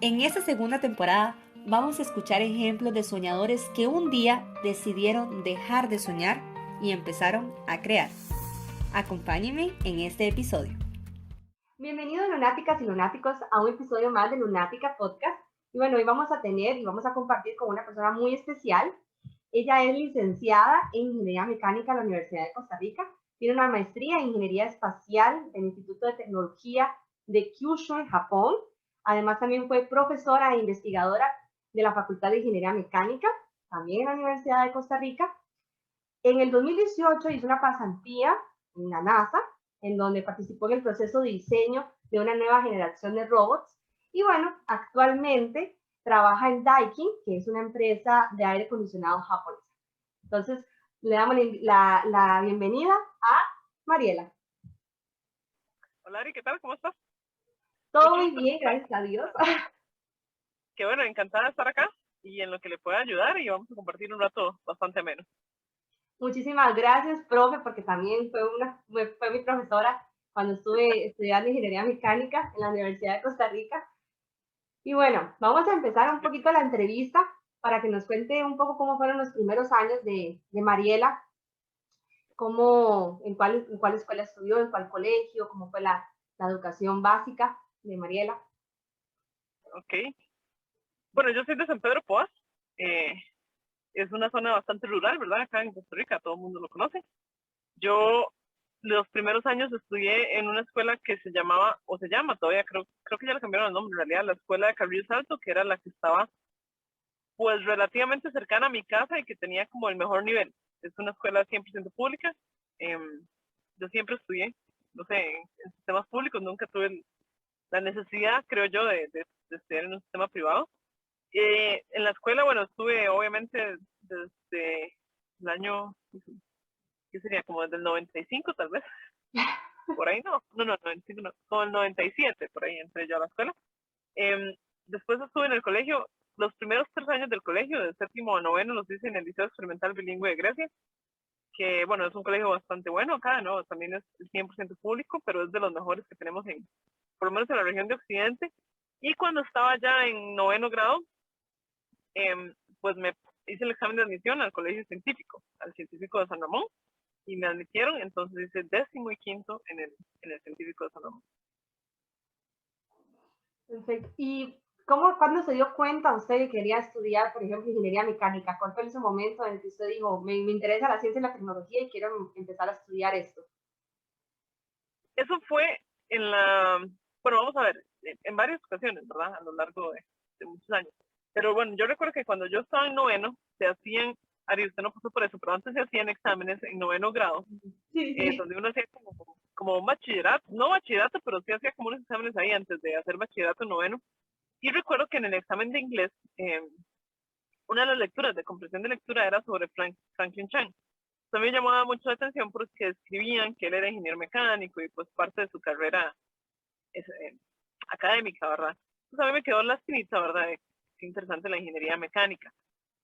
En esta segunda temporada vamos a escuchar ejemplos de soñadores que un día decidieron dejar de soñar y empezaron a crear. Acompáñenme en este episodio. Bienvenidos lunáticas y lunáticos a un episodio más de Lunática Podcast. Y bueno, hoy vamos a compartir con una persona muy especial. Ella es licenciada en Ingeniería Mecánica en la Universidad de Costa Rica. Tiene una maestría en Ingeniería Espacial del Instituto de Tecnología de Kyushu en Japón. Además, también fue profesora e investigadora de la Facultad de Ingeniería Mecánica, también en la Universidad de Costa Rica. En el 2018 hizo una pasantía en la NASA, en donde participó en el proceso de diseño de una nueva generación de robots. Y bueno, actualmente trabaja en Daikin, que es una empresa de aire acondicionado japonesa. Entonces, le damos la bienvenida a Mariela. Hola Ari, ¿qué tal? ¿Cómo estás? Todo Mucho muy gusto bien, escuchar. gracias a Dios. Qué bueno, encantada de estar acá y en lo que le pueda ayudar y vamos a compartir un rato bastante ameno. Muchísimas gracias, profe, porque también fue mi profesora cuando estuve estudiando ingeniería mecánica en la Universidad de Costa Rica. Y bueno, vamos a empezar un poquito la entrevista para que nos cuente un poco cómo fueron los primeros años de Mariela, en cuál escuela estudió, en cuál colegio, cómo fue la educación básica de Mariela. Ok. Bueno, yo soy de San Pedro Poás. Es una zona bastante rural, ¿verdad? Acá en Costa Rica, todo el mundo lo conoce. Yo los primeros años estudié en una escuela que se llamaba, o se llama todavía, creo que ya le cambiaron el nombre en realidad, la escuela de Carrillo Salto, que era la que estaba pues relativamente cercana a mi casa y que tenía como el mejor nivel. Es una escuela 100% pública. Yo siempre estudié, no sé, en sistemas públicos, nunca tuve la necesidad, creo yo, de estudiar en un sistema privado. En la escuela, bueno, estuve obviamente desde el año, ¿qué sería? Como desde el 95 tal vez, por ahí no, 95 no, como el 97, por ahí entré yo a la escuela. Después estuve en el colegio, los primeros 3 años del colegio, de séptimo a noveno, los hice en el Liceo Experimental Bilingüe de Grecia, que bueno, es un colegio bastante bueno acá, ¿no? También es 100% público, pero es de los mejores que tenemos por lo menos en la región de Occidente. Y cuando estaba ya en noveno grado, pues me hice el examen de admisión al colegio científico, al científico de San Ramón, y me admitieron, entonces hice décimo y quinto en el científico de San Ramón. Perfecto. ¿Y cuándo se dio cuenta usted que quería estudiar, por ejemplo, ingeniería mecánica? ¿Cuál fue ese momento en el que usted dijo, me interesa la ciencia y la tecnología y quiero empezar a estudiar esto? Eso fue bueno, vamos a ver, en varias ocasiones, ¿verdad? A lo largo de muchos años. Pero bueno, yo recuerdo que cuando yo estaba en noveno, se hacían, Ari, usted no pasó por eso, pero antes se hacían exámenes en noveno grado, Sí, sí. donde uno hacía como un bachillerato, no bachillerato, pero sí hacía como unos exámenes ahí antes de hacer bachillerato en noveno. Y recuerdo que en el examen de inglés, una de las lecturas de comprensión de lectura era sobre Franklin Chan. También llamaba mucho la atención porque escribían que él era ingeniero mecánico y pues parte de su carrera es, académica, ¿verdad? Pues a mí me quedó la espinita, ¿verdad? Qué interesante la ingeniería mecánica.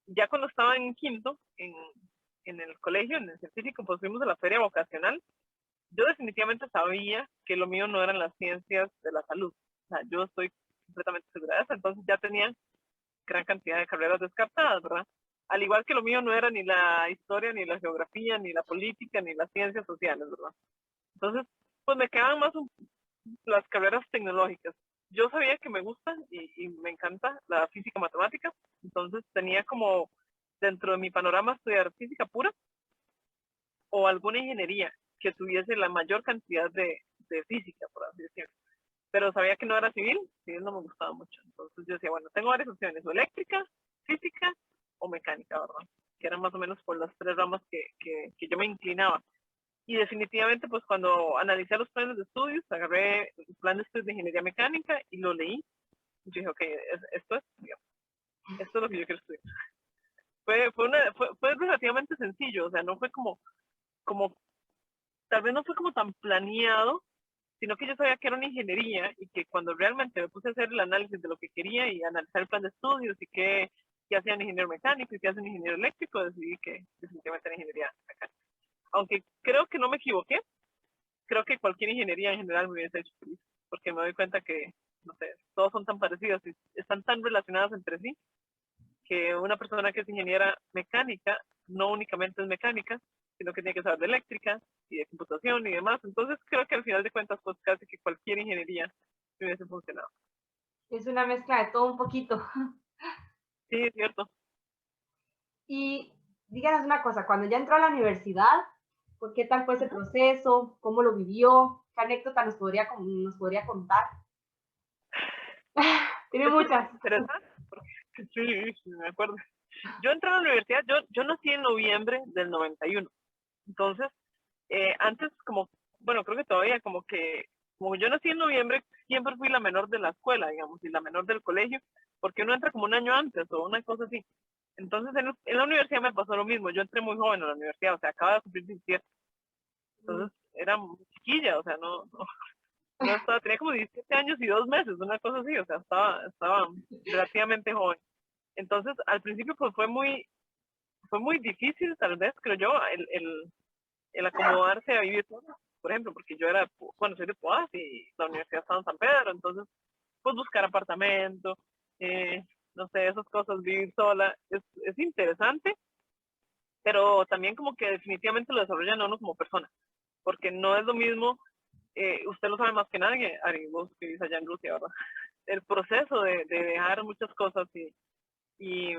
Ya cuando estaba en quinto, en el colegio, en el científico, pues fuimos a la feria vocacional. Yo definitivamente sabía que lo mío no eran las ciencias de la salud. O sea, yo estoy completamente segura de eso. Entonces ya tenía gran cantidad de carreras descartadas, ¿verdad? Al igual que lo mío no era ni la historia, ni la geografía, ni la política, ni las ciencias sociales, ¿verdad? Entonces, pues me quedaban más las carreras tecnológicas. Yo sabía que me gusta y me encanta la física matemática, entonces tenía como dentro de mi panorama estudiar física pura o alguna ingeniería que tuviese la mayor cantidad de física, por así decirlo. Pero sabía que no era civil no me gustaba mucho. Entonces yo decía, bueno, tengo varias opciones, o eléctrica, física o mecánica, ¿verdad? Que eran más o menos por las tres ramas que yo me inclinaba. Y definitivamente, pues cuando analicé los planes de estudios, agarré el plan de estudios de ingeniería mecánica y lo leí. Y dije, ok, digamos, esto es lo que yo quiero estudiar. Fue relativamente sencillo, o sea, no fue como, tal vez no fue como tan planeado, sino que yo sabía que era una ingeniería y que cuando realmente me puse a hacer el análisis de lo que quería y analizar el plan de estudios y qué hacía un ingeniero mecánico y qué hace un ingeniero eléctrico, decidí que definitivamente era ingeniería mecánica. Aunque creo que no me equivoqué, creo que cualquier ingeniería en general me hubiese hecho feliz, porque me doy cuenta que, no sé, todos son tan parecidos y están tan relacionadas entre sí, que una persona que es ingeniera mecánica no únicamente es mecánica, sino que tiene que saber de eléctrica y de computación y demás. Entonces creo que al final de cuentas, pues casi que cualquier ingeniería hubiese funcionado. Es una mezcla de todo un poquito. Sí, es cierto. Y díganos una cosa, cuando ya entró a la universidad, ¿por qué tal fue ese proceso? ¿Cómo lo vivió? ¿Qué anécdota nos podría contar? Tiene Esto es muchas. interesante, porque sí, me acuerdo. Yo entré a la universidad, yo nací en noviembre del 91. Entonces, antes como, bueno, creo que todavía como yo nací en noviembre, siempre fui la menor de la escuela, digamos, y la menor del colegio, porque uno entra como un año antes o una cosa así. Entonces, en la universidad me pasó lo mismo. Yo entré muy joven a la universidad, o sea, acaba de cumplir 17. Entonces, era muy chiquilla, o sea, no estaba, tenía como 17 años y 2 meses, una cosa así, o sea, estaba relativamente joven. Entonces, al principio, pues fue muy difícil, tal vez, creo yo, el acomodarse a vivir sola, por ejemplo, porque yo soy de Poás y la universidad estaba en San Pedro, entonces, pues buscar apartamento, no sé, esas cosas, vivir sola, es interesante, pero también como que definitivamente lo desarrollan a uno como persona, porque no es lo mismo, usted lo sabe más que nadie, Ari, vos que vivís allá en Rusia, ¿verdad? El proceso de dejar muchas cosas y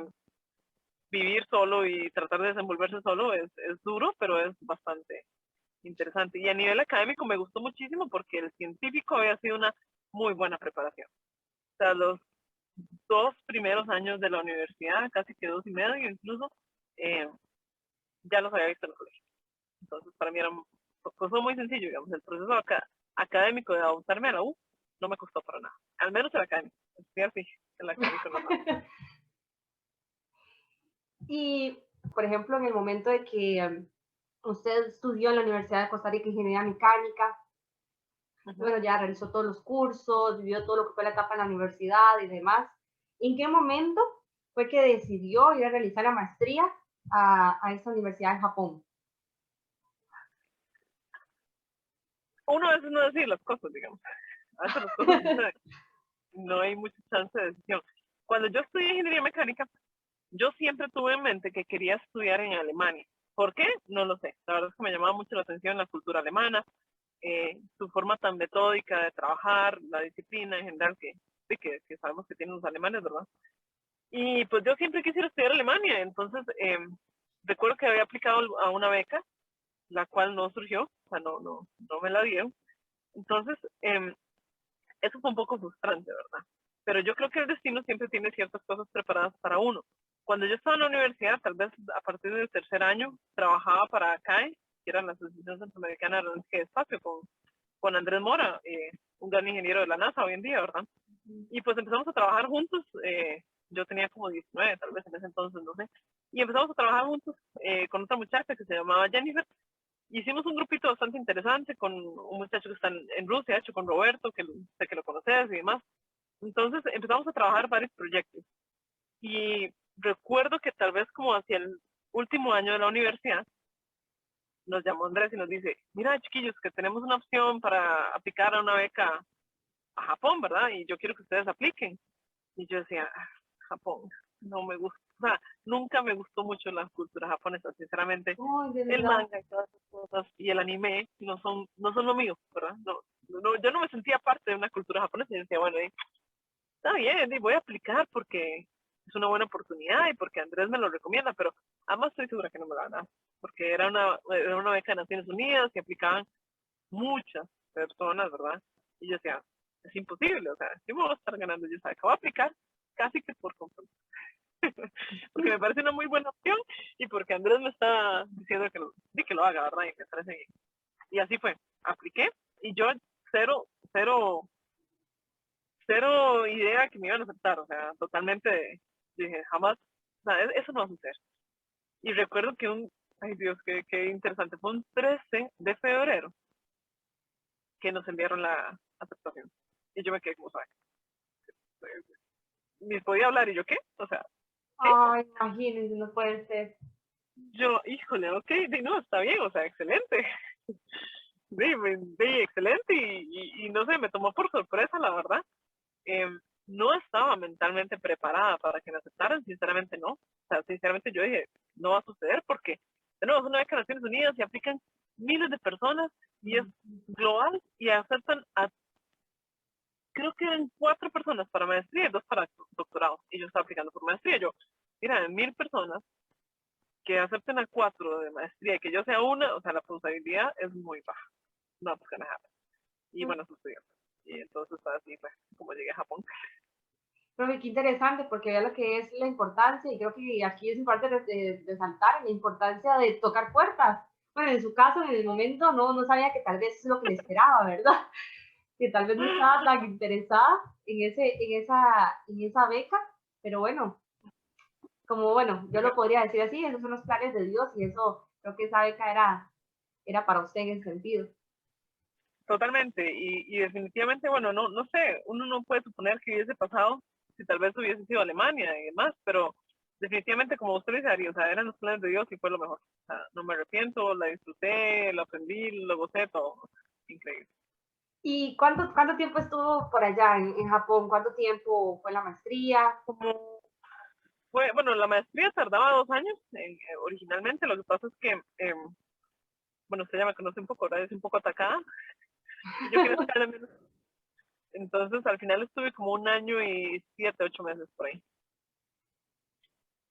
vivir solo y tratar de desenvolverse solo es duro, pero es bastante interesante. Y a nivel académico me gustó muchísimo porque el científico había sido una muy buena preparación. O sea, los 2 primeros años de la universidad, casi que 2 y medio incluso, ya los había visto en el colegio. Entonces, para mí fue muy sencillo, digamos, el proceso académico de adaptarme a la U no me costó para nada. Al menos el académico. Sí, así, el académico no tanto. Y, por ejemplo, en el momento de que usted estudió en la Universidad de Costa Rica Ingeniería Mecánica, bueno, ya realizó todos los cursos, vivió todo lo que fue la etapa en la universidad y demás. ¿En qué momento fue que decidió ir a realizar la maestría a esa universidad en Japón? Uno a veces no decide las cosas, digamos. A veces las cosas suceden. No hay mucha chance de decisión. Cuando yo estudié ingeniería mecánica, yo siempre tuve en mente que quería estudiar en Alemania. ¿Por qué? No lo sé. La verdad es que me llamaba mucho la atención la cultura alemana, su forma tan metódica de trabajar, la disciplina en general que sabemos que tienen los alemanes, ¿verdad? Y pues yo siempre quisiera estudiar Alemania, entonces recuerdo que había aplicado a una beca, la cual no surgió, o sea, no me la dieron. Entonces, eso fue un poco frustrante, ¿verdad? Pero yo creo que el destino siempre tiene ciertas cosas preparadas para uno. Cuando yo estaba en la universidad, tal vez a partir del tercer año, trabajaba para ACAE, que era la Asociación Centroamericana de Aeronáutica y Espacio, con Andrés Mora, un gran ingeniero de la NASA hoy en día, ¿verdad? Y pues empezamos a trabajar juntos, yo tenía como 19, tal vez en ese entonces, no sé, y empezamos a trabajar juntos con otra muchacha que se llamaba Jennifer. Hicimos un grupito bastante interesante con un muchacho que está en Rusia, hecho con Roberto, que sé que lo conoces y demás. Entonces empezamos a trabajar varios proyectos. Y recuerdo que tal vez como hacia el último año de la universidad, nos llamó Andrés y nos dice, mira chiquillos, que tenemos una opción para aplicar a una beca a Japón, ¿verdad? Y yo quiero que ustedes apliquen. Y yo decía, Japón, no me gusta, o sea, nunca me gustó mucho la cultura japonesa, sinceramente. Oh, de El verdad. manga y todas esas cosas y el anime no son lo mío, ¿verdad? Yo no me sentía parte de una cultura japonesa y decía, bueno, está bien, voy a aplicar porque es una buena oportunidad y porque Andrés me lo recomienda, pero además estoy segura que no me la van a dar, porque era una beca de Naciones Unidas y aplicaban muchas personas, ¿verdad? Y yo decía, es imposible, o sea, ¿qué me voy a estar ganando? Yo sabía que voy a aplicar casi que por compromiso. Porque me parece una muy buena opción y porque Andrés me está diciendo que lo haga, ¿verdad? Y me parece bien. Y así fue, apliqué y yo cero, cero, cero idea que me iban a aceptar, o sea, totalmente dije, jamás, o sea, eso no va a suceder. Y recuerdo que ay Dios, qué interesante, fue un 13 de febrero que nos enviaron la aceptación. Y yo me quedé como, ¿sabes? Ni podía hablar y yo, ¿qué? O sea, ¿qué? Ay, imagínense, no puede ser. Yo, híjole, ok, no, está bien, o sea, excelente. Sí, excelente y no sé, me tomó por sorpresa, la verdad. no estaba mentalmente preparada para que me aceptaran, sinceramente no. O sea, sinceramente yo dije, no va a suceder porque, de nuevo, es una beca de Naciones Unidas y aplican miles de personas y es global y aceptan a, creo que eran 4 personas para maestría y 2 para doctorado. Y yo estaba aplicando por maestría. Yo, mira, de 1000 personas que acepten a 4 de maestría y que yo sea una, o sea, la probabilidad es muy baja. No, pues que nada. Y bueno, sucedió. Y entonces así fue como llegué a Japón. Pero qué interesante, porque vea lo que es la importancia, y creo que aquí es importante resaltar la importancia de tocar puertas. Bueno, en su caso, en el momento, no sabía que tal vez es lo que le esperaba, ¿verdad? Que tal vez no estaba tan interesada en esa beca, pero bueno, como bueno, yo lo podría decir así, esos son los planes de Dios, y eso, creo que esa beca era para usted en ese sentido. Totalmente, y definitivamente, bueno, no sé, uno no puede suponer que hubiese pasado si tal vez hubiese sido Alemania y demás, pero definitivamente, como usted dice, Ari, o sea, eran los planes de Dios y fue lo mejor. O sea, no me arrepiento, la disfruté, la aprendí, lo gocé, todo. Increíble. ¿Y cuánto tiempo estuvo por allá en Japón? ¿Cuánto tiempo fue la maestría? Como fue, bueno, la maestría tardaba 2 años originalmente, lo que pasa es que, bueno, usted ya me conoce un poco, ahora es un poco atacada, y yo quería sacarle menos. Entonces, al final estuve como 1 año y 7, 8 meses por ahí.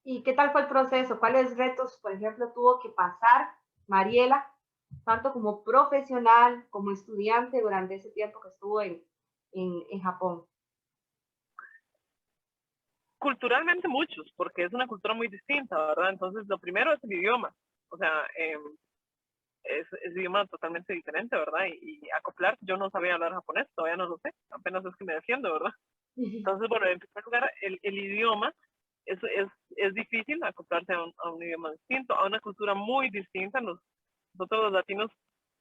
¿Y qué tal fue el proceso? ¿Cuáles retos, por ejemplo, tuvo que pasar Mariela, tanto como profesional como estudiante durante ese tiempo que estuvo en Japón? Culturalmente muchos, porque es una cultura muy distinta, ¿verdad? Entonces, lo primero es el idioma. O sea, es idioma totalmente diferente, ¿verdad? Y acoplar, yo no sabía hablar japonés, todavía no lo sé, apenas es que me defiendo, ¿verdad? Entonces, bueno, en primer lugar, el idioma es difícil acoplarse a un idioma distinto, a una cultura muy distinta. Nosotros los latinos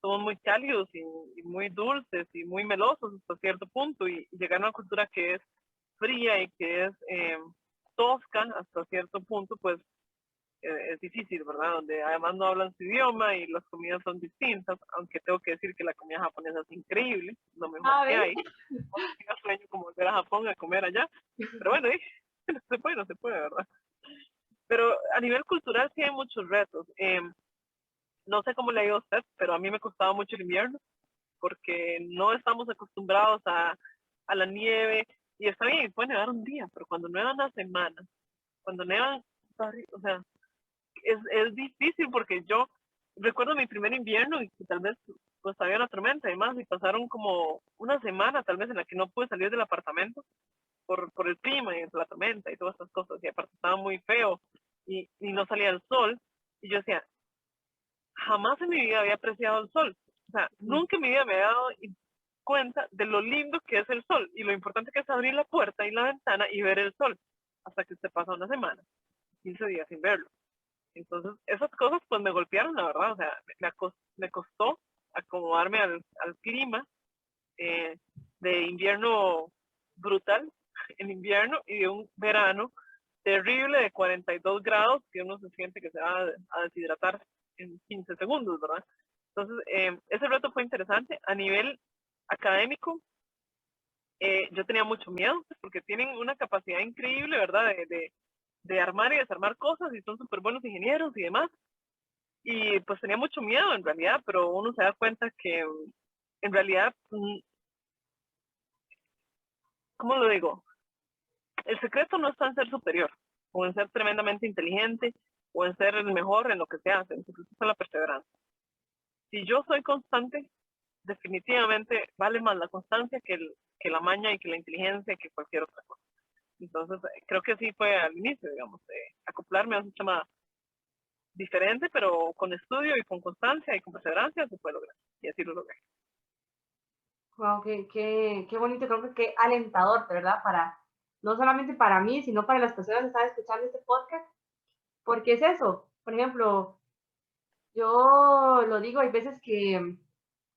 somos muy cálidos y muy dulces y muy melosos hasta cierto punto, y llegar a una cultura que es fría y que es tosca hasta cierto punto, pues es difícil, ¿verdad? Donde además no hablan su idioma y las comidas son distintas, aunque tengo que decir que la comida japonesa es increíble, lo mejor que hay. No sueño como volver a Japón a comer allá, pero bueno, no se puede, ¿verdad? Pero a nivel cultural sí hay muchos retos. No sé cómo le ha ido a usted, pero a mí me costaba mucho el invierno, porque no estamos acostumbrados a la nieve, y está bien, puede nevar un día, pero cuando neva una semana, cuando nevan, o sea, es difícil, porque yo recuerdo mi primer invierno y que tal vez pues había una tormenta y demás, y pasaron como una semana tal vez en la que no pude salir del apartamento por el clima y la tormenta y todas estas cosas, y aparte estaba muy feo y no salía el sol, y yo decía, jamás en mi vida había apreciado el sol. O sea, nunca en mi vida me había dado cuenta de lo lindo que es el sol y lo importante que es abrir la puerta y la ventana y ver el sol, hasta que usted pasa una semana, 15 días sin verlo. Entonces, esas cosas pues me golpearon, la verdad. O sea, me costó acomodarme al clima de invierno brutal en invierno y de un verano terrible de 42 grados que uno se siente que se va a deshidratar en 15 segundos, ¿verdad? Entonces, ese reto fue interesante. A nivel académico, yo tenía mucho miedo porque tienen una capacidad increíble, ¿verdad? De armar y desarmar cosas, y son súper buenos ingenieros y demás. Y pues tenía mucho miedo en realidad, pero uno se da cuenta que en realidad, ¿cómo lo digo? El secreto no está en ser superior, o en ser tremendamente inteligente, o en ser el mejor en lo que se hace. El secreto está en la perseverancia. Si yo soy constante, definitivamente vale más la constancia que la maña y que la inteligencia, que cualquier otra cosa. Entonces, creo que sí fue al inicio, digamos, acoplarme a un sistema diferente, pero con estudio y con constancia y con perseverancia se puede lograr. Y así lo logré. Wow, qué bonito, creo que qué alentador, ¿verdad? No solamente para mí, sino para las personas que están escuchando este podcast, porque es eso. Por ejemplo, yo lo digo, hay veces que,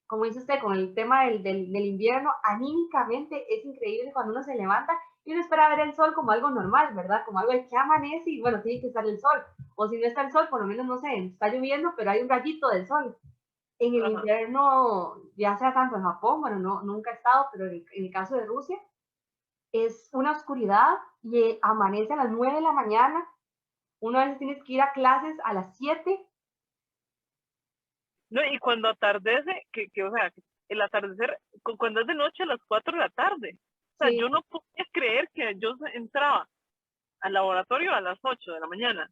como dice usted, con el tema del invierno, anímicamente es increíble cuando uno se levanta y uno espera ver el sol como algo normal, ¿verdad? Como algo de que amanece y bueno, tiene que estar el sol. O si no está el sol, por lo menos, no sé, está lloviendo, pero hay un rayito del sol. En el Ajá. invierno, ya sea tanto en Japón, bueno, nunca he estado, pero en el caso de Rusia, es una oscuridad y amanece a las 9 de la mañana. Uno a veces tienes que ir a clases a las 7. No, y cuando atardece, o sea, el atardecer, cuando es de noche a las 4 de la tarde. O sea, Sí, yo no podía creer que yo entraba al laboratorio a las 8 de la mañana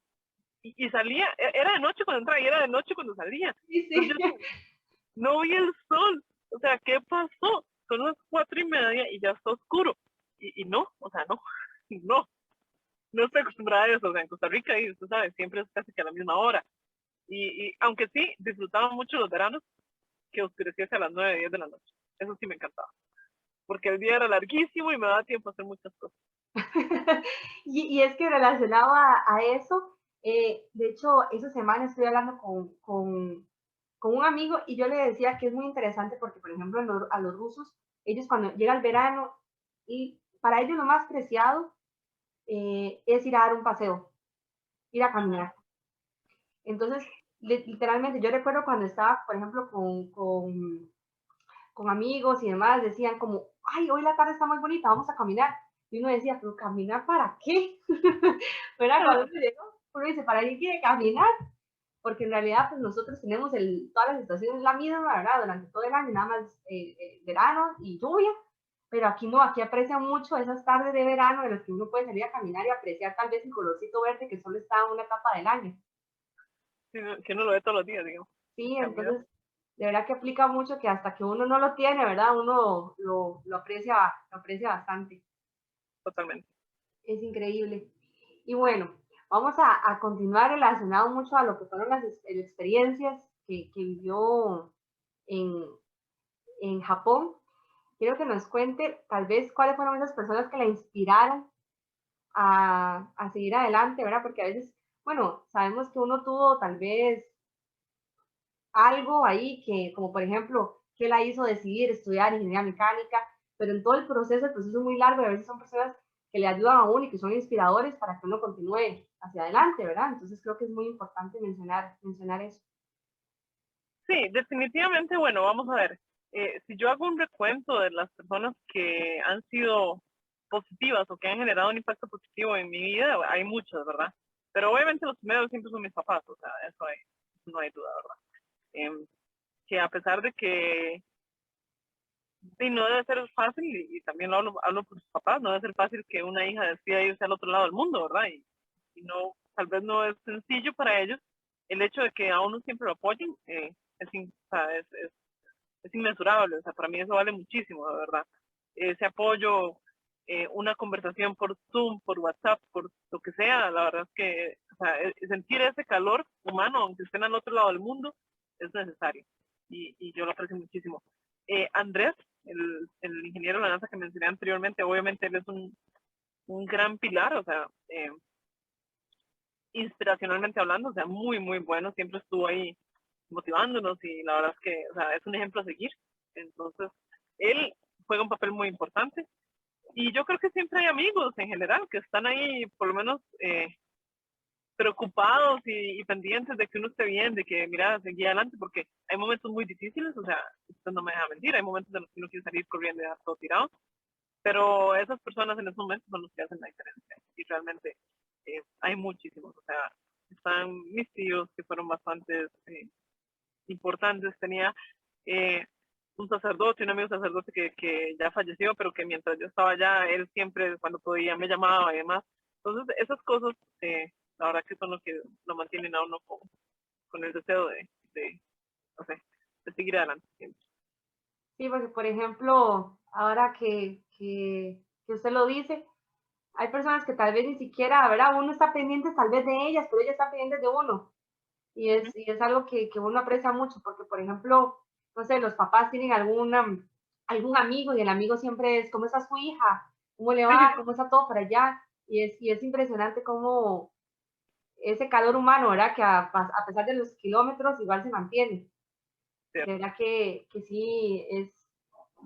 y salía, era de noche cuando entraba y era de noche cuando salía. sí, Entonces sí. yo no vi el sol. O sea, ¿qué pasó? Son las 4:30 y ya está oscuro. Y no, o sea, no, no, no estoy acostumbrada a eso. O sea, en Costa Rica, y usted sabe, siempre es casi que a la misma hora. Y aunque sí, disfrutaba mucho los veranos, que oscureciese a las 9, 10 de la noche. Eso sí me encantaba. Porque el día era larguísimo y me daba tiempo a hacer muchas cosas. Y es que relacionado a eso, de hecho, esa semana estoy hablando con un amigo y yo le decía que es muy interesante porque, por ejemplo, a los rusos, ellos cuando llega el verano, y para ellos lo más preciado es ir a dar un paseo, ir a caminar. Entonces, literalmente, yo recuerdo cuando estaba, por ejemplo, con amigos y demás, decían como, ay, hoy la tarde está muy bonita, vamos a caminar. Y uno decía, pero ¿caminar para qué? ¿Verdad? Cuando uno llegó, uno dice, ¿para qué quiere caminar? Porque en realidad, pues nosotros tenemos todas las estaciones la misma, ¿verdad? Durante todo el año, nada más verano y lluvia. Pero aquí no, aquí aprecian mucho esas tardes de verano en las que uno puede salir a caminar y apreciar tal vez el colorcito verde que solo está en una etapa del año. Que uno lo ve todos los días, digamos. Sí, Cambio entonces, de verdad que aplica mucho que hasta que uno no lo tiene, ¿verdad? Uno lo aprecia bastante. totalmente. Es increíble. Y bueno, vamos a continuar relacionado mucho a lo que fueron las experiencias que vivió en, en Japón. Quiero que nos cuente tal vez cuáles fueron esas personas que la inspiraron a seguir adelante, ¿verdad? Porque a veces, bueno, sabemos que uno tuvo tal vez algo ahí que, como por ejemplo, que la hizo decidir estudiar ingeniería mecánica, pero en todo el proceso es muy largo y a veces son personas que le ayudan a uno y que son inspiradores para que uno continúe hacia adelante, ¿verdad? Entonces creo que es muy importante mencionar eso. Sí, definitivamente, bueno, vamos a ver. Si yo hago un recuento de las personas que han sido positivas o que han generado un impacto positivo en mi vida, hay muchas, ¿verdad? Pero obviamente los primeros siempre son mis papás, o sea, no hay duda, ¿verdad? Que a pesar de que sí, no debe ser fácil, y también hablo por sus papás, no debe ser fácil que una hija decida irse al otro lado del mundo, ¿verdad? Y no, tal vez no es sencillo para ellos el hecho de que a uno siempre lo apoyen, o sea, es inmensurable, o sea, para mí eso vale muchísimo, de verdad. Ese apoyo, una conversación por Zoom, por WhatsApp, por lo que sea, la verdad es que, o sea, sentir ese calor humano, aunque estén al otro lado del mundo, es necesario. Y yo lo aprecio muchísimo. Andrés, el ingeniero de la NASA que mencioné anteriormente, obviamente él es un gran pilar, o sea, inspiracionalmente hablando, o sea, muy, muy bueno, siempre estuvo ahí motivándonos y la verdad es que, o sea, es un ejemplo a seguir. Entonces, él juega un papel muy importante y yo creo que siempre hay amigos en general que están ahí, por lo menos, preocupados y pendientes de que uno esté bien, de que, mira, seguí adelante, porque hay momentos muy difíciles, o sea, usted no me deja mentir, hay momentos en los que uno quiere salir corriendo y dejar todo tirado, pero esas personas en esos momentos son los que hacen la diferencia. Y realmente hay muchísimos, o sea, están mis tíos que fueron bastante importantes. Tenía un sacerdote, un amigo sacerdote que ya falleció, pero que mientras yo estaba allá, él siempre, cuando podía, me llamaba y demás. Entonces, esas cosas, la verdad que son lo que lo mantienen a uno con el deseo no sé, de seguir adelante siempre. Sí, porque por ejemplo, ahora que usted lo dice, hay personas que tal vez ni siquiera, ¿verdad? Uno está pendiente tal vez de ellas, pero ellas están pendientes de uno. Y es algo que uno aprecia mucho, porque por ejemplo, no sé, los papás tienen algún amigo y el amigo siempre es, ¿cómo está su hija? ¿Cómo le va? ¿Cómo está todo por allá? Y es impresionante cómo ese calor humano, ¿verdad? Que a pesar de los kilómetros igual se mantiene. De verdad que sí,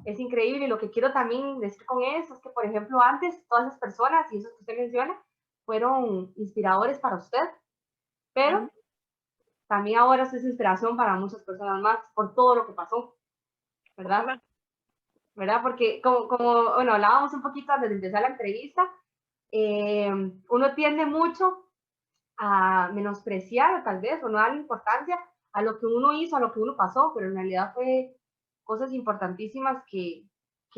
es increíble. Y lo que quiero también decir con eso es que, por ejemplo, antes todas esas personas y esos que usted menciona fueron inspiradores para usted, pero también ahora es inspiración para muchas personas más por todo lo que pasó, ¿verdad? Ojalá. ¿verdad? Porque como bueno, hablábamos un poquito antes de empezar la entrevista, uno tiende mucho a menospreciar tal vez o no darle importancia a lo que uno hizo, a lo que uno pasó, pero en realidad fue cosas importantísimas que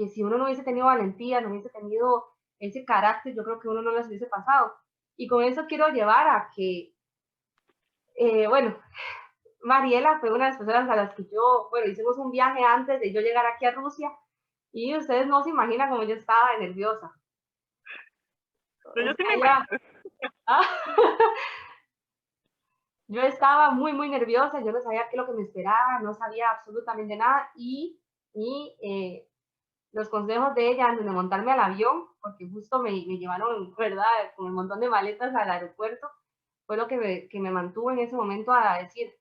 si uno no hubiese tenido valentía, no hubiese tenido ese carácter, yo creo que uno no las hubiese pasado. Y con eso quiero llevar a que, bueno, Mariela fue una de las personas a las que yo, bueno, hicimos un viaje antes de yo llegar aquí a Rusia y ustedes no se imaginan cómo yo estaba de nerviosa. Pero O yo sí me sea, imagino. ah, yo estaba muy, muy nerviosa, yo no sabía qué es lo que me esperaba, no sabía absolutamente nada y los consejos de ella antes de montarme al avión, porque justo me llevaron, ¿verdad?, con un montón de maletas al aeropuerto, fue lo que me mantuvo en ese momento a decir,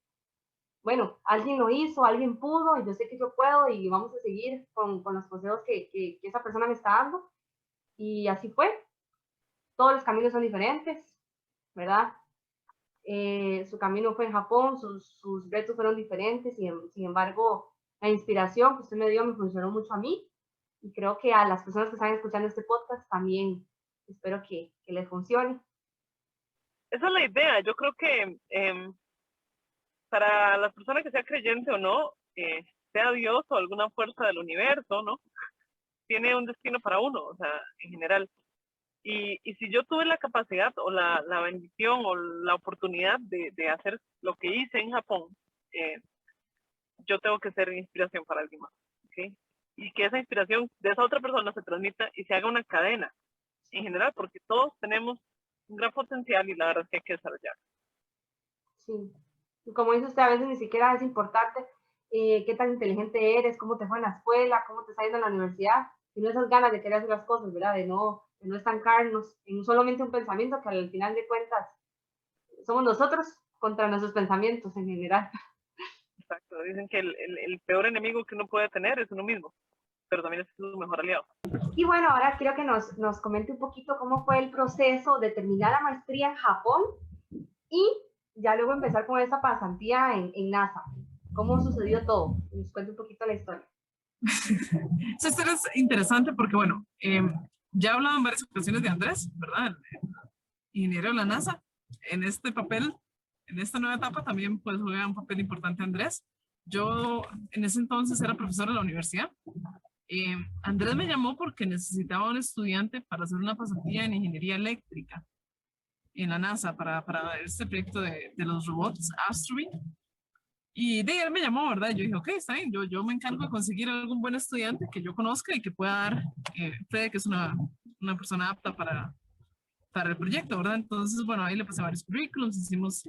bueno, alguien lo hizo, alguien pudo, y yo sé que yo puedo, y vamos a seguir con los consejos que esa persona me está dando. Y así fue. Todos los caminos son diferentes, ¿verdad? Su camino fue en Japón, sus retos fueron diferentes, y sin embargo, la inspiración que usted me dio me funcionó mucho a mí, y creo que a las personas que están escuchando este podcast también espero que les funcione. Esa es la idea. Yo creo que para las personas que sea creyente o no, sea Dios o alguna fuerza del universo, ¿no? Tiene un destino para uno, o sea, en general. Y si yo tuve la capacidad o la bendición o la oportunidad de hacer lo que hice en Japón, yo tengo que ser inspiración para alguien más, ¿ok? Y que esa inspiración de esa otra persona se transmita y se haga una cadena en general, porque todos tenemos un gran potencial y la verdad es que hay que desarrollar. Sí. Y como dice usted, a veces ni siquiera es importante qué tan inteligente eres, cómo te fue en la escuela, cómo te está yendo en la universidad, sino esas ganas de querer hacer las cosas, ¿verdad? De no estancarnos en solamente un pensamiento que al final de cuentas somos nosotros contra nuestros pensamientos en general. Exacto. Dicen que el peor enemigo que uno puede tener es uno mismo, pero también es su mejor aliado. Y bueno, ahora quiero que nos comente un poquito cómo fue el proceso de terminar la maestría en Japón y ya luego empezar con esa pasantía en NASA. ¿Cómo sucedió todo? Nos cuente un poquito la historia. Esa historia es interesante porque, bueno, ya he hablado en varias ocasiones de Andrés, ¿verdad? El ingeniero de la NASA. En este papel, en esta nueva etapa también pues juega un papel importante Andrés. Yo en ese entonces era profesor de la universidad. Andrés me llamó porque necesitaba un estudiante para hacer una pasantía en ingeniería eléctrica en la NASA para este proyecto de los robots Astrobee. Y de él me llamó, ¿verdad? Yo dije, ok, está bien, yo me encargo de conseguir algún buen estudiante que yo conozca y que pueda dar fe de que es una persona apta para el proyecto, ¿verdad? Entonces, bueno, ahí le pasé varios currículums, hicimos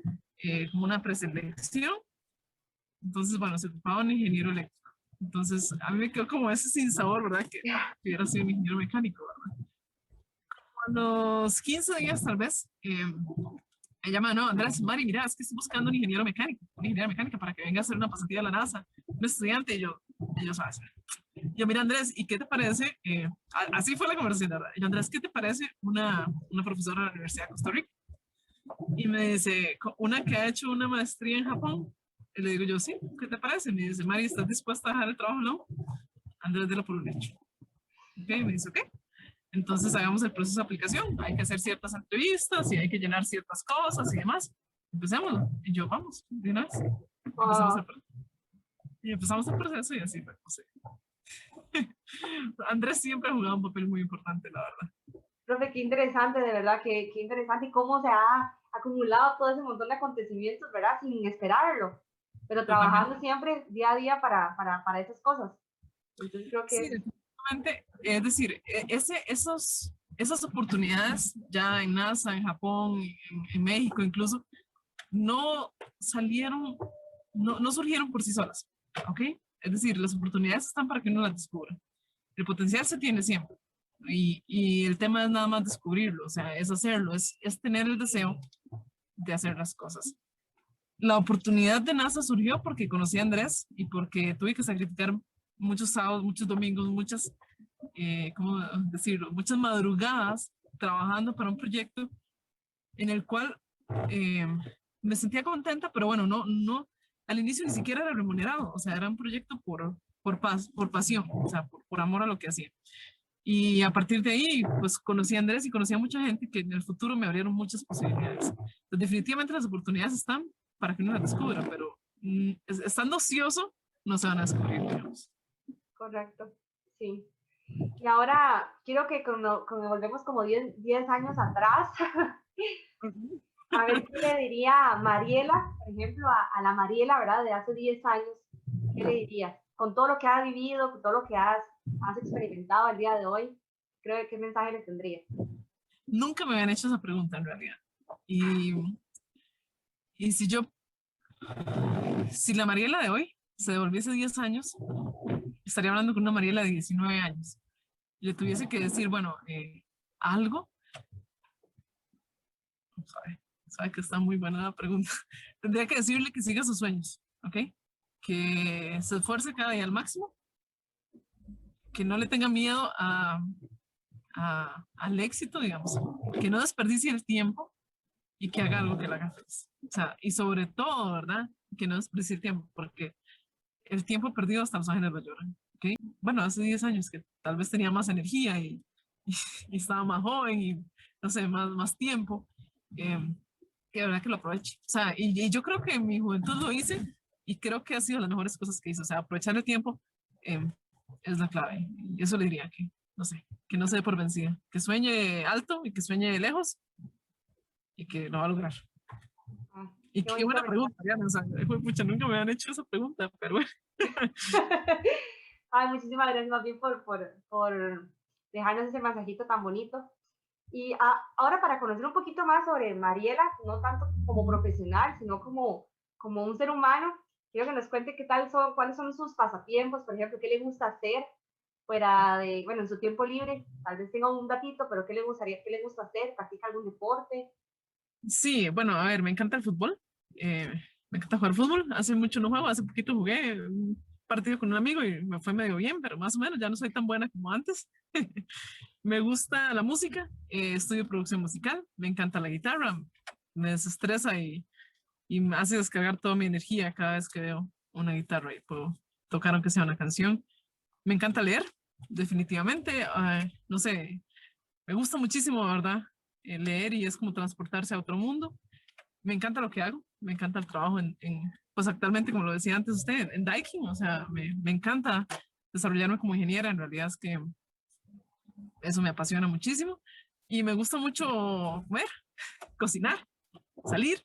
como una preselección. Entonces, bueno, se ocupaba un ingeniero eléctrico. Entonces, a mí me quedó como ese sin sabor, ¿verdad? Que hubiera sido un ingeniero mecánico, ¿verdad? A los 15 días, tal vez, me llama, no, Andrés, Mari, mira, es que estoy buscando un ingeniero mecánico, una ingeniera mecánica para que venga a hacer una pasantía a la NASA, un estudiante, y yo, ¿sabes? Yo, mira, Andrés, ¿y qué te parece? Así fue la conversación, ¿verdad? Y yo, Andrés, ¿qué te parece una profesora de la Universidad de Costa Rica? Y me dice, una que ha hecho una maestría en Japón. Y le digo yo, sí, ¿qué te parece? Me dice, Mari, ¿estás dispuesta a dejar el trabajo? No. Andrés, délo por un hecho. Ok, me dice, ok. Entonces hagamos el proceso de aplicación. Hay que hacer ciertas entrevistas y hay que llenar ciertas cosas y demás. Empecémoslo. Y yo, vamos, de una vez. Empezamos el proceso y así fue. No sé. Andrés siempre ha jugado un papel muy importante, la verdad. Profe, qué interesante, de verdad, qué interesante y cómo se ha acumulado todo ese montón de acontecimientos, ¿verdad? Sin esperarlo, pero trabajando siempre día a día para esas cosas. Entonces creo que sí, definitivamente, es decir, esas oportunidades ya en NASA, en Japón, en México incluso, no salieron, no surgieron por sí solas, ¿ok? Es decir, las oportunidades están para que uno las descubra. El potencial se tiene siempre. Y el tema es nada más descubrirlo, o sea, es hacerlo, es tener el deseo de hacer las cosas. La oportunidad de NASA surgió porque conocí a Andrés y porque tuve que sacrificar muchos sábados, muchos domingos, ¿cómo decirlo? Muchas madrugadas trabajando para un proyecto en el cual me sentía contenta, pero bueno, no, al inicio ni siquiera era remunerado, o sea, era un proyecto por pasión, o sea, por amor a lo que hacía. Y a partir de ahí, pues conocí a Andrés y conocí a mucha gente que en el futuro me abrieron muchas posibilidades. Entonces, definitivamente las oportunidades están para que uno las descubra, pero estando ocioso no se van a descubrir, digamos. Correcto, sí. Y ahora quiero que cuando volvemos como 10 años atrás, a ver qué le diría Mariela, por ejemplo, a la Mariela, ¿verdad? De hace 10 años, ¿qué le dirías? Con todo lo que has vivido, con todo lo que has experimentado el día de hoy, creo que qué mensaje le tendría. Nunca me habían hecho esa pregunta en realidad. Y si la Mariela de hoy se devolviese 10 años, estaría hablando con una Mariela de 19 años. Y le tuviese que decir, bueno, algo. Sabe que está muy buena la pregunta. Tendría que decirle que siga sus sueños, ¿ok? Que se esfuerce cada día al máximo, que no le tenga miedo al éxito, digamos, que no desperdicie el tiempo y que haga algo que le haga feliz. O sea, y sobre todo, ¿verdad? Que no desperdicie el tiempo, porque el tiempo perdido hasta los ángeles lo lloran, ¿ok? Bueno, hace 10 años que tal vez tenía más energía y estaba más joven y, no sé, más tiempo, que de verdad que lo aproveche. O sea, y yo creo que en mi juventud lo hice y creo que ha sido las mejores cosas que hice. O sea, aprovechar el tiempo es la clave. Y eso le diría que, no sé, que no se dé por vencida, que sueñe alto y que sueñe lejos y que lo va a lograr. Y qué buena pregunta, Diana. O sea, mucha, nunca me han hecho esa pregunta, pero bueno. Ay, muchísimas gracias más bien por dejarnos ese mensajito tan bonito. Y ahora para conocer un poquito más sobre Mariela, no tanto como profesional, sino como un ser humano, quiero que nos cuente cuáles son sus pasatiempos, por ejemplo, qué le gusta hacer fuera de, bueno, en su tiempo libre, tal vez tenga un datito, pero qué le gusta hacer, practica algún deporte. Sí, bueno, a ver, me encanta el fútbol, me encanta jugar fútbol, hace mucho no juego, hace poquito jugué un partido con un amigo y me fue medio bien, pero más o menos ya no soy tan buena como antes. Me gusta la música, estudio producción musical, me encanta la guitarra, me desestresa y me hace descargar toda mi energía cada vez que veo una guitarra y puedo tocar aunque sea una canción. Me encanta leer, definitivamente, no sé, me gusta muchísimo, ¿verdad? Leer y es como transportarse a otro mundo. Me encanta lo que hago, me encanta el trabajo pues actualmente, como lo decía antes usted, en Daikin, o sea, me encanta desarrollarme como ingeniera, en realidad es que eso me apasiona muchísimo y me gusta mucho comer, cocinar, salir.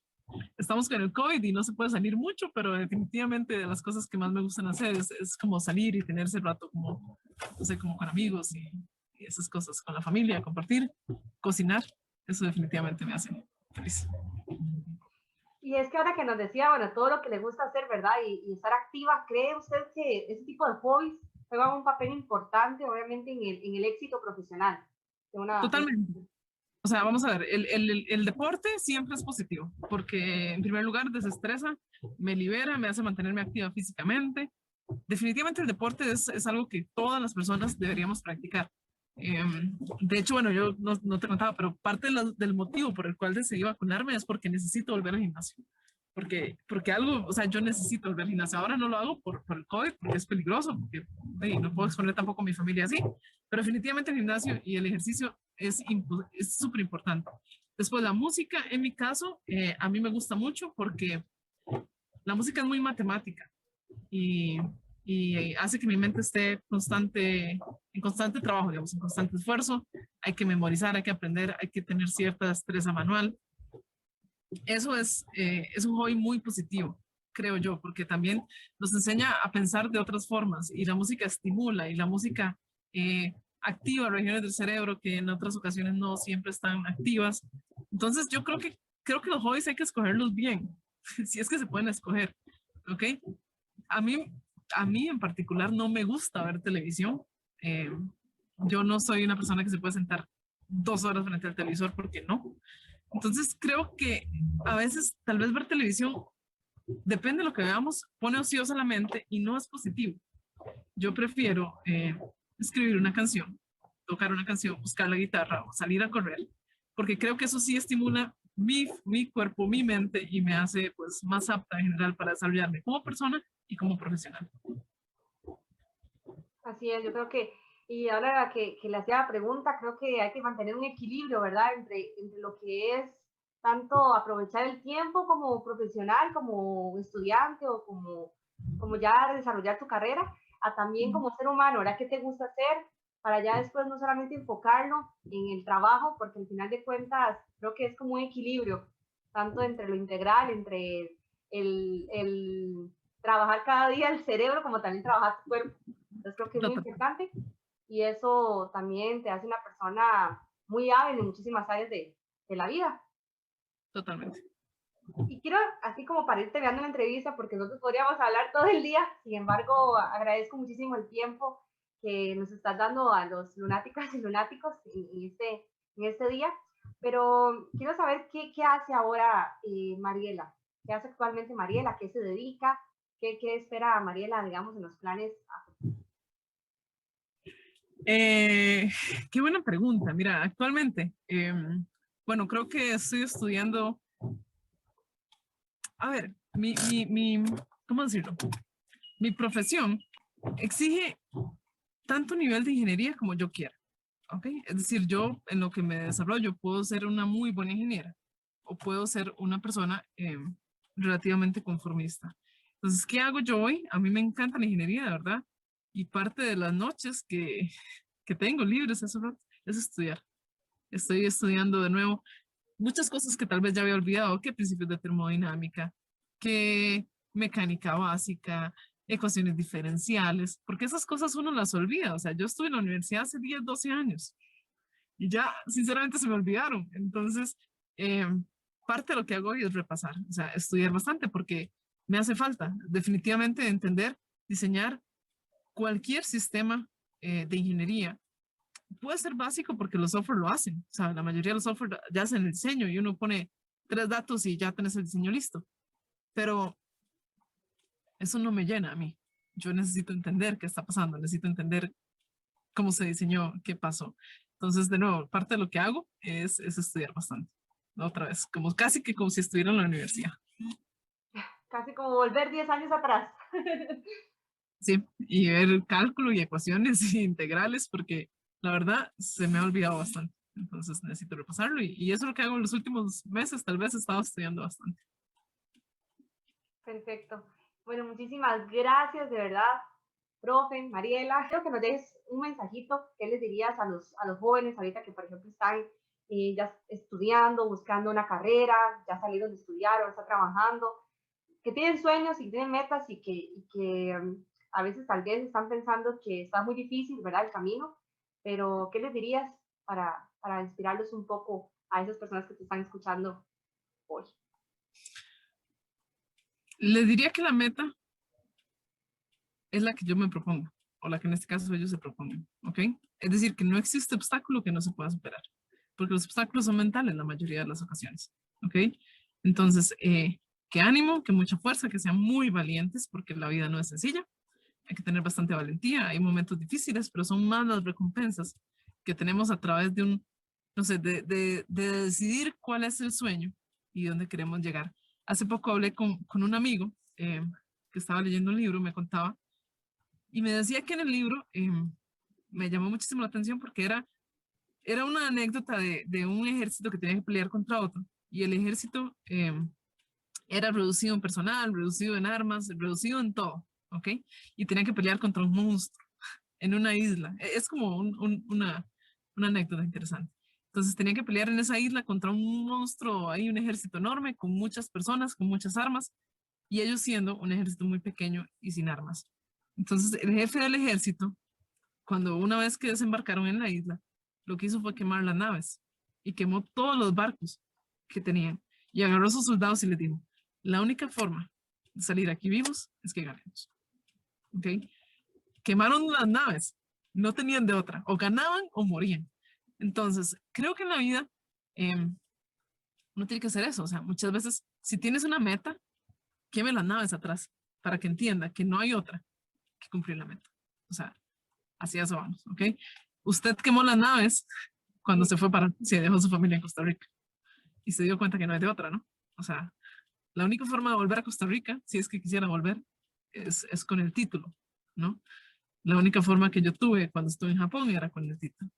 Estamos con el COVID y no se puede salir mucho, pero definitivamente de las cosas que más me gustan hacer es como salir y tener ese rato como, no sé, como con amigos y esas cosas, con la familia, compartir, cocinar, eso definitivamente me hace feliz. Y es que ahora que nos decía, bueno, todo lo que le gusta hacer, ¿verdad? Y estar activa, ¿cree usted que ese tipo de hobbies juegan un papel importante, obviamente, en el éxito profesional? Totalmente. O sea, vamos a ver, el deporte siempre es positivo, porque en primer lugar desestresa, me libera, me hace mantenerme activa físicamente. Definitivamente el deporte es algo que todas las personas deberíamos practicar. De hecho, bueno, yo no te contaba, pero parte del motivo por el cual decidí vacunarme es porque necesito volver al gimnasio. Porque algo, o sea, yo necesito volver al gimnasio. Ahora no lo hago por el COVID, porque es peligroso, porque no puedo exponer tampoco a mi familia así, pero definitivamente el gimnasio y el ejercicio es súper importante. Después la música, en mi caso, a mí me gusta mucho porque la música es muy matemática y hace que mi mente esté en constante trabajo, digamos, en constante esfuerzo. Hay que memorizar, hay que aprender, hay que tener cierta destreza manual. Eso es un hobby muy positivo, creo yo, porque también nos enseña a pensar de otras formas y la música estimula y la música activa regiones del cerebro que en otras ocasiones no siempre están activas. Entonces yo creo que los hobbies hay que escogerlos bien, si es que se pueden escoger, ¿ok? A mí en particular no me gusta ver televisión. Yo no soy una persona que se puede sentar 2 horas frente al televisor porque no. Entonces creo que a veces tal vez ver televisión, depende de lo que veamos, pone ociosa la mente y no es positivo. Yo prefiero escribir una canción, tocar una canción, buscar la guitarra o salir a correr, porque creo que eso sí estimula mi cuerpo, mi mente y me hace pues más apta en general para desarrollarme como persona y como profesional. Así es, yo creo que, y ahora que le hacía la pregunta, creo que hay que mantener un equilibrio, ¿verdad? Entre lo que es tanto aprovechar el tiempo como profesional, como estudiante o como ya desarrollar tu carrera, a también como ser humano, ¿verdad? ¿Qué te gusta hacer? Para ya después no solamente enfocarlo en el trabajo, porque al final de cuentas creo que es como un equilibrio, tanto entre lo integral, entre el trabajar cada día el cerebro como también trabajar tu cuerpo. Entonces creo que es muy Total- importante y eso también te hace una persona muy hábil en muchísimas áreas de la vida. Totalmente. Y quiero, así como para ir terminando la entrevista, porque nosotros podríamos hablar todo el día, sin embargo, agradezco muchísimo el tiempo que nos estás dando a los lunáticas y lunáticos en este día, pero quiero saber qué hace ahora Mariela, qué hace actualmente Mariela, qué se dedica, qué espera Mariela, digamos, en los planes. Eh, Qué buena pregunta. Mira, actualmente, bueno, creo que estoy estudiando, a ver, ¿cómo decirlo? Mi profesión exige tanto nivel de ingeniería como yo quiera, ¿ok? Es decir, yo en lo que me desarrollo puedo ser una muy buena ingeniera o puedo ser una persona relativamente conformista. Entonces, ¿qué hago yo hoy? A mí me encanta la ingeniería, de verdad, y parte de las noches que tengo libres es estudiar. Estoy estudiando de nuevo muchas cosas que tal vez ya había olvidado, que principios de termodinámica, que mecánica básica, ecuaciones diferenciales, porque esas cosas uno las olvida. O sea, yo estuve en la universidad hace 10, 12 años y ya sinceramente se me olvidaron. Entonces, eh, parte de lo que hago hoy es repasar, o sea, estudiar bastante porque me hace falta definitivamente entender, diseñar cualquier sistema de ingeniería. Puede ser básico porque los software lo hacen. O sea, la mayoría de los software ya hacen el diseño y uno pone 3 datos y ya tenés el diseño listo. Pero eso no me llena a mí. Yo necesito entender qué está pasando, necesito entender cómo se diseñó, qué pasó. Entonces, de nuevo, parte de lo que hago es estudiar bastante. Otra vez, como casi que como si estuviera en la universidad. Casi como volver 10 años atrás. Sí, y ver cálculo y ecuaciones y integrales, porque la verdad se me ha olvidado bastante. Entonces necesito repasarlo y eso es lo que hago en los últimos meses. Tal vez he estado estudiando bastante. Perfecto. Bueno, muchísimas gracias, de verdad, profe, Mariela. Quiero que nos des un mensajito. ¿Qué les dirías a los jóvenes ahorita que, por ejemplo, están ya estudiando, buscando una carrera, ya salieron de estudiar o están trabajando, que tienen sueños y tienen metas y que a veces tal vez están pensando que está muy difícil, ¿verdad? El camino, pero ¿qué les dirías para inspirarlos un poco a esas personas que te están escuchando hoy? Les diría que la meta es la que yo me propongo, o la que en este caso ellos se propongan, ¿ok? Es decir, que no existe obstáculo que no se pueda superar, porque los obstáculos son mentales la mayoría de las ocasiones, ¿ok? Entonces, que ánimo, que mucha fuerza, que sean muy valientes, porque la vida no es sencilla, hay que tener bastante valentía, hay momentos difíciles, pero son más las recompensas que tenemos a través de no sé, de decidir cuál es el sueño y dónde queremos llegar. Hace poco hablé con un amigo que estaba leyendo un libro, me contaba, y me decía que en el libro me llamó muchísimo la atención porque era una anécdota de un ejército que tenía que pelear contra otro, y el ejército era reducido en personal, reducido en armas, reducido en todo, ¿ok? Y tenían que pelear contra un monstruo en una isla. Es como una anécdota interesante. Entonces tenían que pelear en esa isla contra un monstruo, hay un ejército enorme con muchas personas, con muchas armas, y ellos siendo un ejército muy pequeño y sin armas. Entonces el jefe del ejército, cuando una vez que desembarcaron en la isla, lo que hizo fue quemar las naves y quemó todos los barcos que tenían y agarró a sus soldados y les dijo, la única forma de salir aquí vivos es que ganemos. ¿Ok? Quemaron las naves, no tenían de otra, o ganaban o morían. Entonces, creo que en la vida uno tiene que hacer eso, o sea, muchas veces, si tienes una meta, queme las naves atrás, para que entienda que no hay otra que cumplir la meta. O sea, así eso vamos, ¿ok? Usted quemó las naves cuando se dejó su familia en Costa Rica y se dio cuenta que no hay de otra, ¿no? O sea, la única forma de volver a Costa Rica, si es que quisiera volver, es con el título, ¿no? la única forma que yo tuve cuando estuve en Japón era con el título.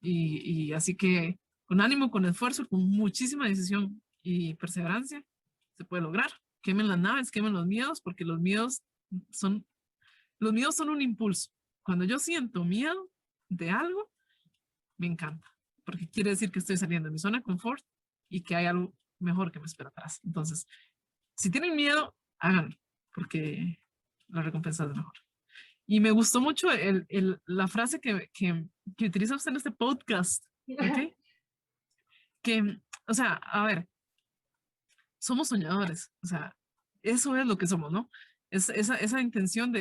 Y así que con ánimo, con esfuerzo, con muchísima decisión y perseverancia, se puede lograr. Quemen las naves, quemen los miedos, porque los miedos son un impulso. Cuando yo siento miedo de algo, me encanta, porque quiere decir que estoy saliendo de mi zona de confort y que hay algo mejor que me espera atrás. Entonces, si tienen miedo, háganlo, porque la recompensa es mejor. Y me gustó mucho la frase que utiliza usted en este podcast, ¿ok? Que, o sea, a ver, somos soñadores, o sea, eso es lo que somos, ¿no? Es esa intención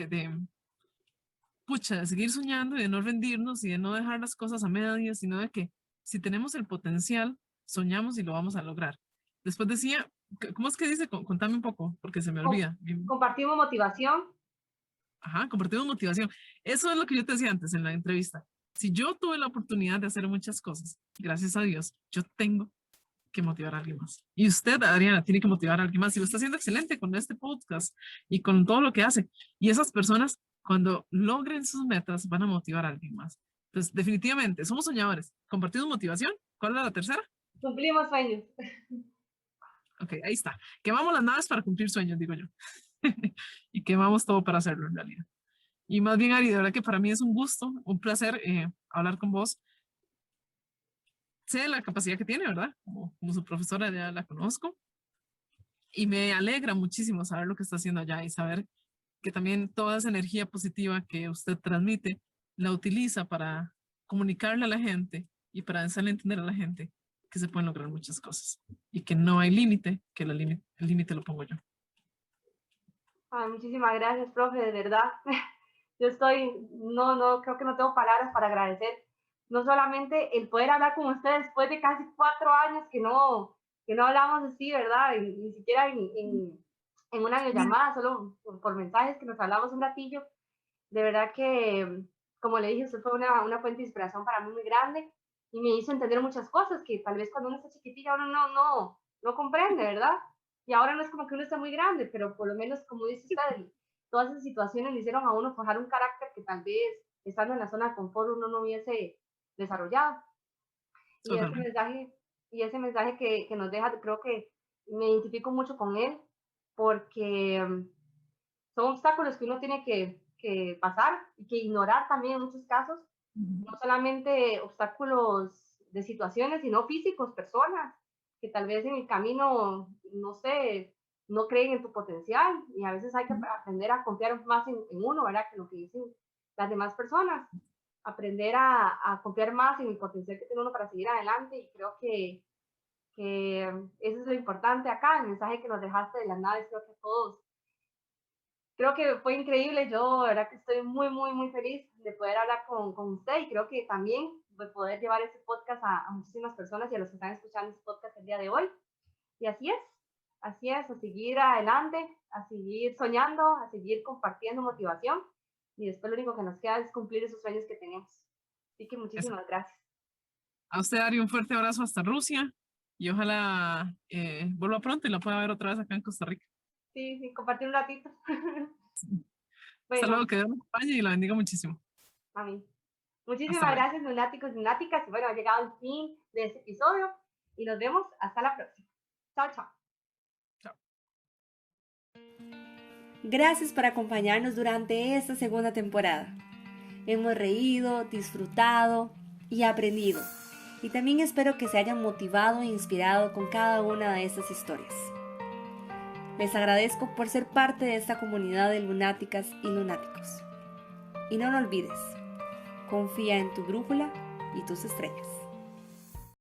pucha, de seguir soñando y de no rendirnos y de no dejar las cosas a medias, sino de que si tenemos el potencial, soñamos y lo vamos a lograr. Después decía, ¿cómo es que dice? Contame un poco, porque se me olvida. Compartimos motivación. Ajá, compartimos motivación. Eso es lo que yo te decía antes en la entrevista. Si yo tuve la oportunidad de hacer muchas cosas, gracias a Dios, yo tengo que motivar a alguien más. Y usted, Adriana, tiene que motivar a alguien más. Y lo está haciendo excelente con este podcast y con todo lo que hace. Y esas personas, cuando logren sus metas, van a motivar a alguien más. Entonces, definitivamente, somos soñadores. Compartimos motivación. ¿Cuál es la tercera? Cumplimos sueños. Ok, ahí está. Quemamos las naves para cumplir sueños, digo yo. Y quemamos todo para hacerlo en realidad. Y más bien, Ari, de verdad que para mí es un gusto, un placer hablar con vos. Sé la capacidad que tiene, ¿verdad? Como su profesora ya la conozco. Y me alegra muchísimo saber lo que está haciendo allá y saber que también toda esa energía positiva que usted transmite la utiliza para comunicarle a la gente y para hacerle entender a la gente que se pueden lograr muchas cosas y que no hay límite, que el límite lo pongo yo. Ay, muchísimas gracias, profe, de verdad. Yo creo que no tengo palabras para agradecer. No solamente el poder hablar con ustedes después de casi 4 años que no hablamos así, ¿verdad? Ni siquiera en una videollamada, solo por mensajes que nos hablamos un ratillo. De verdad que, como le dije, usted fue una fuente de inspiración para mí muy grande y me hizo entender muchas cosas que tal vez cuando uno está chiquitilla uno no comprende, ¿verdad? Y ahora no es como que uno esté muy grande, pero por lo menos, como dice usted, todas esas situaciones le hicieron a uno forjar un carácter que tal vez estando en la zona de confort uno no hubiese desarrollado. Y ese mensaje que nos deja, creo que me identifico mucho con él, porque son obstáculos que uno tiene que pasar y que ignorar también en muchos casos, no solamente obstáculos de situaciones, sino físicos, personas que tal vez en el camino, no sé, no creen en tu potencial y a veces hay que aprender a confiar más en uno, ¿verdad? Que lo que dicen las demás personas, aprender a confiar más en el potencial que tiene uno para seguir adelante y creo que eso es lo importante acá, el mensaje que nos dejaste de las naves, creo que todos. Creo que fue increíble, yo la verdad que estoy muy, muy, muy feliz de poder hablar con usted y creo que también de poder llevar este podcast a muchísimas personas y a los que están escuchando este podcast el día de hoy. Y así es, a seguir adelante, a seguir soñando, a seguir compartiendo motivación y después lo único que nos queda es cumplir esos sueños que tenemos. Así que muchísimas gracias. A usted, Ari, un fuerte abrazo hasta Rusia y ojalá vuelva pronto y la pueda ver otra vez acá en Costa Rica. Sí, compartir un ratito. Bueno, hasta luego, que Dios la acompañe y la bendiga muchísimo. Amén. Muchísimas gracias, lunáticos y lunáticas. Y bueno, ha llegado el fin de este episodio y nos vemos hasta la próxima. Chao, chao. Chao. Gracias por acompañarnos durante esta segunda temporada. Hemos reído, disfrutado y aprendido. Y también espero que se hayan motivado e inspirado con cada una de estas historias. Les agradezco por ser parte de esta comunidad de lunáticas y lunáticos. Y no lo olvides, confía en tu brújula y tus estrellas.